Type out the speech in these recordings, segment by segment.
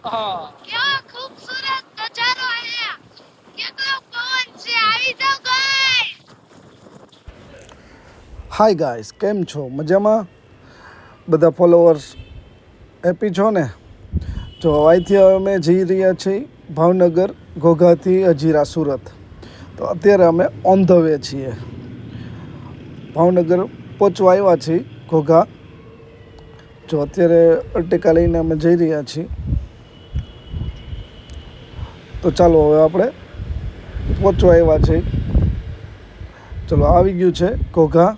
કેવો ખૂબસૂરત નજારો અહીંયા, કેટલો પવન છે, આવી જાવ ગાઈસ. હાય ગાઈસ, કેમ છો? મજામાં? બધા ફોલોવર્સ હેપી છો ને? જો અહીંથી અમે જઈ રહ્યા છીએ ભાવનગર, ઘોઘાથી હજીરા, સુરત. તો અત્યારે અમે ઓન ધ વે છીએ. ભાવનગર પહોંચવા આવ્યા છીએ ઘોઘા. જો અત્યારે અર્ટિકા લઈને અમે જઈ રહ્યા છીએ. તો ચાલો હવે આપણે પહોંચવા આવ્યા છીએ. ચલો, આવી ગયું છે ઘોઘા.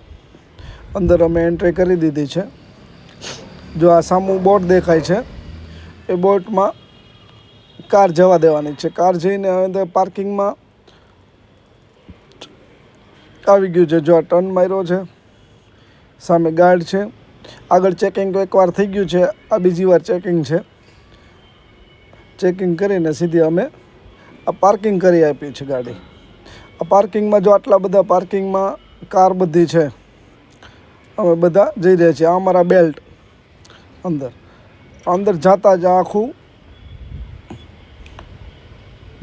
અંદર અમે એન્ટ્રી કરી દીધી છે. જો આ સામું બોટ દેખાય છે, એ બોટમાં કાર જવા દેવાની છે. કાર જઈને અંદર પાર્કિંગમાં આવી ગયું છે. જો આ ટર્ન માર્યો છે, સામે ગાર્ડ છે. આગળ ચેકિંગ તો એકવાર થઈ ગયું છે, આ બીજી વાર ચેકિંગ છે. ચેકિંગ કરીને સીધી અમે આ પાર્કિંગ કરી આપી છે ગાડી. આ પાર્કિંગમાં જો આટલા બધા પાર્કિંગમાં કાર બધી છે. અમે બધા જઈ રહ્યા છીએ. આ અમારા બેલ્ટ અંદર જતા જ આખું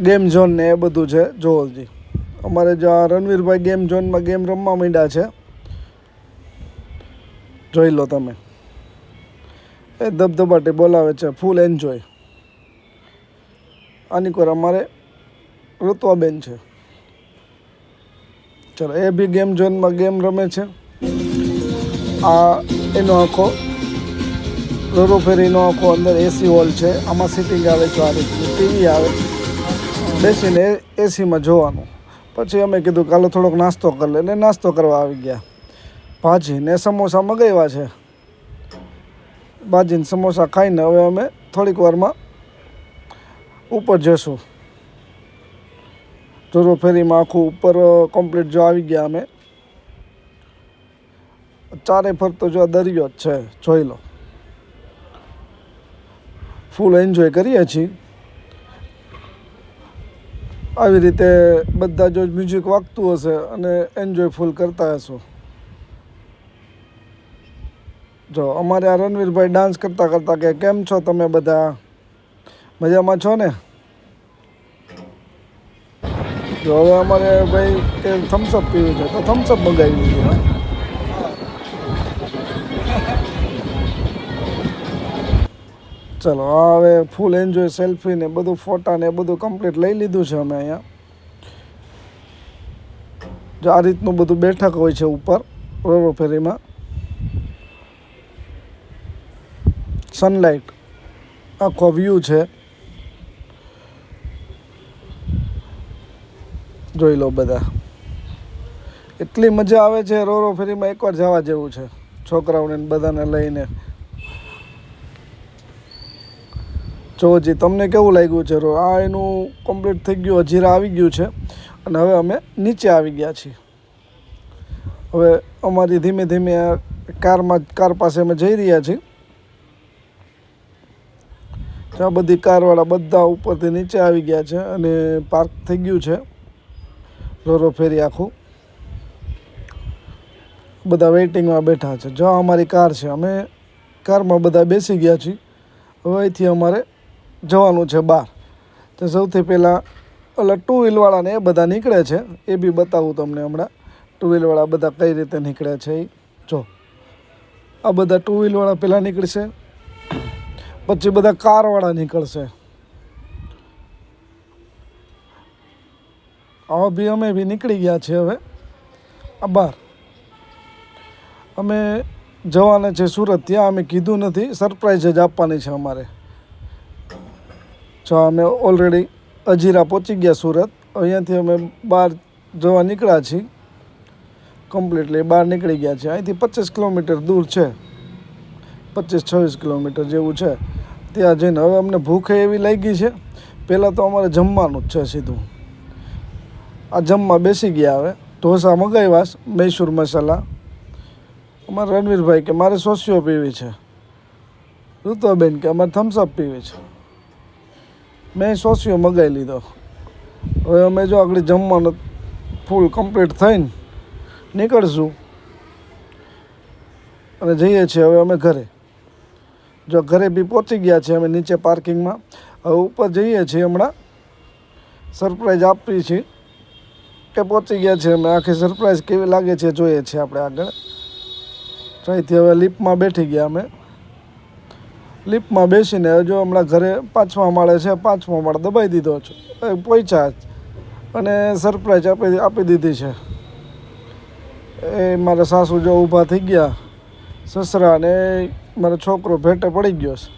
ગેમ ઝોન ને એ બધું છે. જોવો જી, અમારે જો આ રણવીરભાઈ ગેમ ઝોનમાં ગેમ રમવા માંડ્યા છે. જોઈ લો તમે, એ ધબધબાટી બોલાવે છે, ફૂલ એન્જોય. આની કોર અમારે ઋત્વાબેન છે. ચલો, એ બી ગેમ ઝોનમાં ગેમ રમે છે. આ એનો આખો રોરો ફેરીનો આખો અંદર એસી હોલ છે. આમાં સિટિંગ આવે છે, આ રીતની ટીવી આવે, બેસીને એસીમાં જોવાનું. પછી અમે કીધું કાલે થોડોક નાસ્તો કરી લે, ને નાસ્તો કરવા આવી ગયા. ભાજી ને સમોસા મગાવ્યા છે. ભાજીને સમોસા ખાઈને હવે અમે થોડીક વારમાં ઉપર જશું. રોરો ફેરીમાં આખું ઉપર કમ્પ્લીટ જો આવી ગયા અમે. ચારે ફરતો જો દરિયો જ છે, જોઈ લો. ફૂલ એન્જોય કરીએ છીએ. આવી રીતે બધા જો મ્યુઝિક વાગતું હશે અને એન્જોય ફૂલ કરતા હશો. જો અમારે આ રણવીરભાઈ ડાન્સ કરતાં કરતાં કે કેમ છો તમે બધા, મજામાં છો ને? જો હવે અમારે ભાઈ કે થમ્સઅપ પીવું છે, તો થમ્સઅપ મંગાવી દીધું. ચલો, આ હવે ફૂલ એન્જોય, સેલ્ફી ને બધું, ફોટા ને બધું કમ્પ્લીટ લઈ લીધું છે અમે અહીંયા. જો આ રીતનું બધું બેઠક હોય છે ઉપર રોરો ફેરીમાં. સનલાઇટ આખો વ્યૂ છે, જોઈ લો બધા. એટલી મજા આવે છે રોરો ફેરીમાં, એકવાર જવા જેવું છે છોકરાઓને બધાને લઈને. જો જી, તમને કેવું લાગ્યું છે? આ એનું કમ્પ્લીટ થઈ ગયું, હજીરા આવી ગયું છે. અને હવે અમે નીચે આવી ગયા છીએ. હવે અમારી ધીમે ધીમે કાર પાસે અમે જઈ રહ્યા છીએ. આ બધી કારવાળા બધા ઉપરથી નીચે આવી ગયા છે અને પાર્ક થઈ ગયું છે રોરો ફેરી આખું. બધા વેઇટિંગમાં બેઠા છે. જો અમારી કાર છે, અમે કારમાં બધા બેસી ગયા છીએ. હવે અહીંથી અમારે જવાનું છે બહાર. તો સૌથી પહેલાં ઓલા ટુ વ્હીલવાળાને એ બધા નીકળે છે, એ બી બતાવું તમને હમણાં. ટુ વ્હીલવાળા બધા કઈ રીતે નીકળે છે એ જો. આ બધા ટુ વ્હીલવાળા પહેલાં નીકળશે, પછી બધા કારવાળા નીકળશે. હવે બી અમે બી નીકળી ગયા છીએ હવે આ બહાર. અમે જવાના છે સુરત. ત્યાં અમે કીધું નથી, સરપ્રાઈઝ જ આપવાની છે અમારે. જો અમે ઓલરેડી હજીરા પહોંચી ગયા સુરત. અહીંયાથી અમે બહાર જવા નીકળ્યા છીએ. કમ્પ્લીટલી બહાર નીકળી ગયા છે. અહીંથી 25 કિલોમીટર દૂર છે, 25-26 કિલોમીટર જેવું છે. ત્યાં જઈને હવે અમને ભૂખ એવી લાગી છે. પહેલાં તો અમારે જમવાનું જ છે સીધું. આ જમવા બેસી ગયા. હવે ઢોસા મગાવ્યા, મૈસૂર મસાલા. અમારા રણવીરભાઈ કે મારે સોસિયો પીવી છે. ઋતુબેન કે અમારે થમ્સઅપ પીવી છે. મેં સોસિયો મગાવી લીધો. હવે અમે જો આગળ જમવાનું ફૂલ કમ્પ્લીટ થઈને નીકળશું અને જઈએ છીએ હવે અમે ઘરે. જો ઘરે બી પહોંચી ગયા છે અમે નીચે પાર્કિંગમાં. હવે ઉપર જઈએ છીએ હમણાં સરપ્રાઈઝ આપવી છે કે પહોંચી ગયા છે અમે. આખી સરપ્રાઈઝ કેવી લાગે છે જોઈએ છીએ આપણે આગળ. અહીંથી હવે લિફ્ટમાં બેઠી ગયા અમે. લિફ્ટમાં બેસીને જો હમણાં ઘરે 5મા માળે છે, 5મો માળ દબાઈ દીધો છે, પહોંચ્યા અને સરપ્રાઈઝ આપી દીધી છે. એ મારા સાસુ જો ઊભા થઈ ગયા, સસરા અને મારો છોકરો ભેટે પડી ગયો છે.